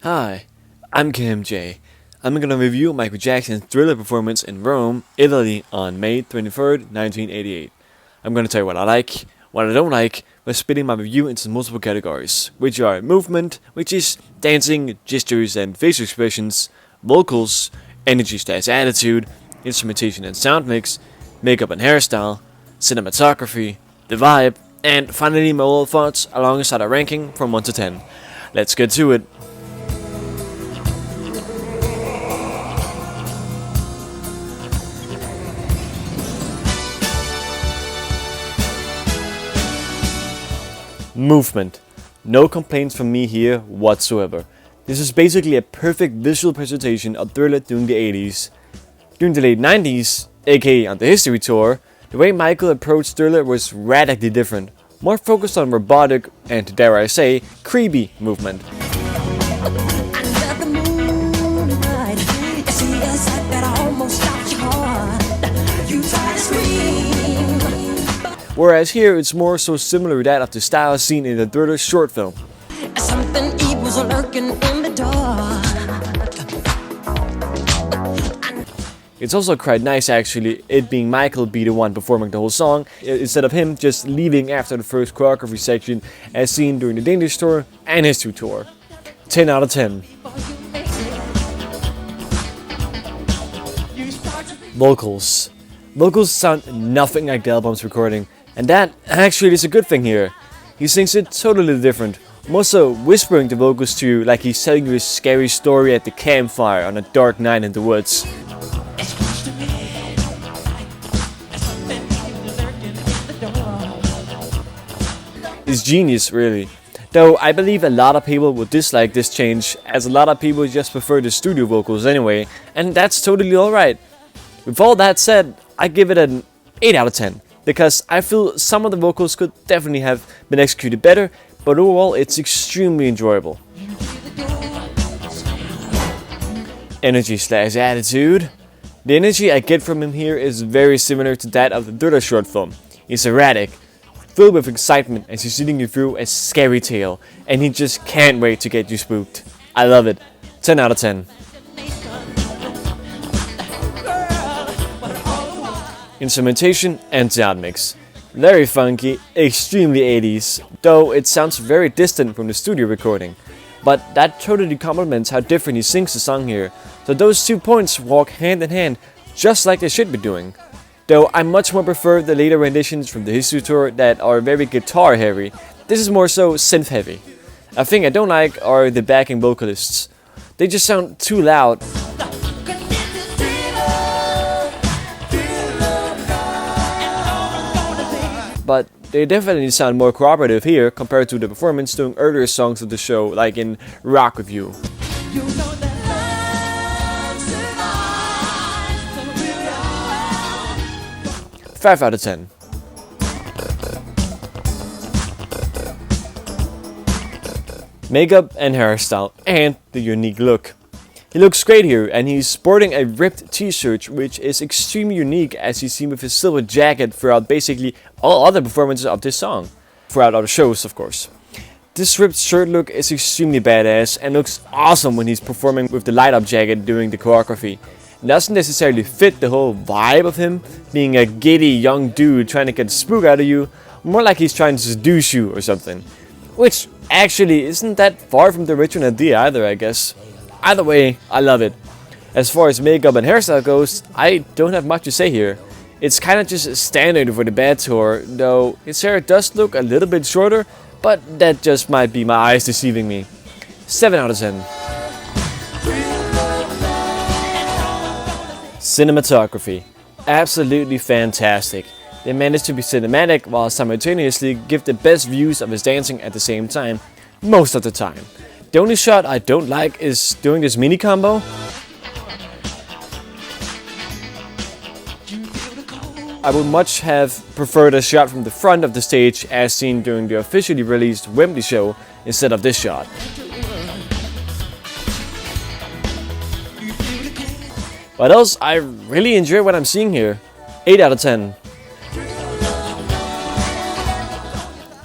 Hi, I'm KMJ. I'm gonna review Michael Jackson's Thriller performance in Rome, Italy on May 23rd, 1988. I'm gonna tell you what I like, what I don't like, by splitting my review into multiple categories, which are movement, which is dancing, gestures and facial expressions, vocals, energy/attitude, instrumentation and sound mix, makeup and hairstyle, cinematography, the vibe, and finally my overall thoughts alongside a ranking from 1 to 10. Let's get to it. Movement. No complaints from me here whatsoever. This is basically a perfect visual presentation of Thriller during the 80s. During the late 90s, aka on the History Tour, the way Michael approached Thriller was radically different, more focused on robotic and, dare I say, creepy movement. Whereas here it's more so similar to that of the style seen in the Thriller short film. Something evil's lurking in the dark. It's also quite nice actually, it being Michael be the one performing the whole song, instead of him just leaving after the first choreography section as seen during the Danish tour and History tour. 10 out of 10. Vocals. Vocals sound nothing like the album's recording. And that actually is a good thing here. He sings it totally different, more so whispering the vocals to you like he's telling you a scary story at the campfire on a dark night in the woods. It's genius, really. Though I believe a lot of people would dislike this change, as a lot of people just prefer the studio vocals anyway, and that's totally alright. With all that said, I give it an 8 out of 10. Because I feel some of the vocals could definitely have been executed better, but overall it's extremely enjoyable. Energy/attitude. The energy I get from him here is very similar to that of the Thriller short film. He's erratic, filled with excitement as he's leading you through a scary tale, and he just can't wait to get you spooked. I love it. 10 out of 10. Instrumentation and sound mix. Very funky, extremely 80s, though it sounds very distant from the studio recording. But that totally complements how different he sings the song here, so those 2 points walk hand in hand, just like they should be doing. Though I much more prefer the later renditions from the History Tour that are very guitar heavy, this is more so synth heavy. A thing I don't like are the backing vocalists. They just sound too loud. But they definitely sound more cooperative here compared to the performance during earlier songs of the show, like in Rock With You. 5 out of 10. Makeup and hairstyle, and the unique look. He looks great here, and he's sporting a ripped t-shirt, which is extremely unique as he's seen with his silver jacket throughout basically all other performances of this song. Throughout other shows, of course. This ripped shirt look is extremely badass and looks awesome when he's performing with the light-up jacket during the choreography. It doesn't necessarily fit the whole vibe of him being a giddy young dude trying to get the spook out of you, more like he's trying to seduce you or something. Which actually isn't that far from the original idea either, I guess. Either way, I love it. As far as makeup and hairstyle goes, I don't have much to say here. It's kinda just standard for the Bad Tour, though his hair does look a little bit shorter, but that just might be my eyes deceiving me. 7 out of 10. Cinematography. Absolutely fantastic. They managed to be cinematic while simultaneously give the best views of his dancing at the same time, most of the time. The only shot I don't like is doing this mini combo. I would much have preferred a shot from the front of the stage as seen during the officially released Wembley show instead of this shot. What else? I really enjoy what I'm seeing here. 8 out of 10.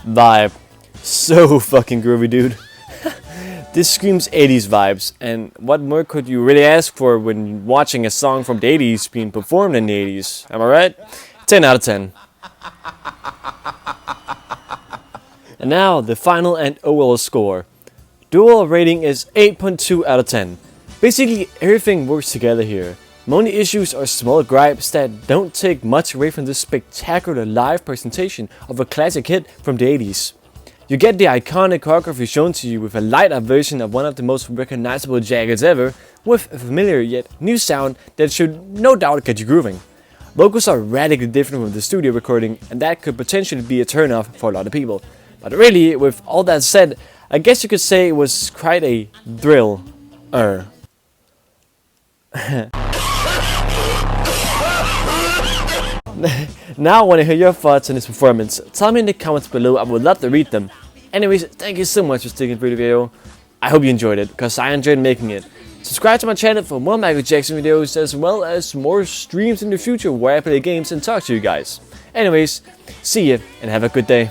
Vibe. So fucking groovy, dude. This screams 80s vibes, and what more could you really ask for when watching a song from the 80s being performed in the 80s? Am I right? 10 out of 10. And now, the final and overall score. The overall rating is 8.2 out of 10. Basically, everything works together here. My only issues are small gripes that don't take much away from this spectacular live presentation of a classic hit from the 80s. You get the iconic choreography shown to you with a lighter version of one of the most recognizable jackets ever, with a familiar yet new sound that should no doubt get you grooving. Vocals are radically different from the studio recording, and that could potentially be a turn-off for a lot of people. But really, with all that said, I guess you could say it was quite a thrill. Now I want to hear your thoughts on this performance. Tell me in the comments below, I would love to read them. Anyways, thank you so much for sticking through the video. I hope you enjoyed it, because I enjoyed making it. Subscribe to my channel for more Michael Jackson videos, as well as more streams in the future where I play games and talk to you guys. Anyways, see ya and have a good day.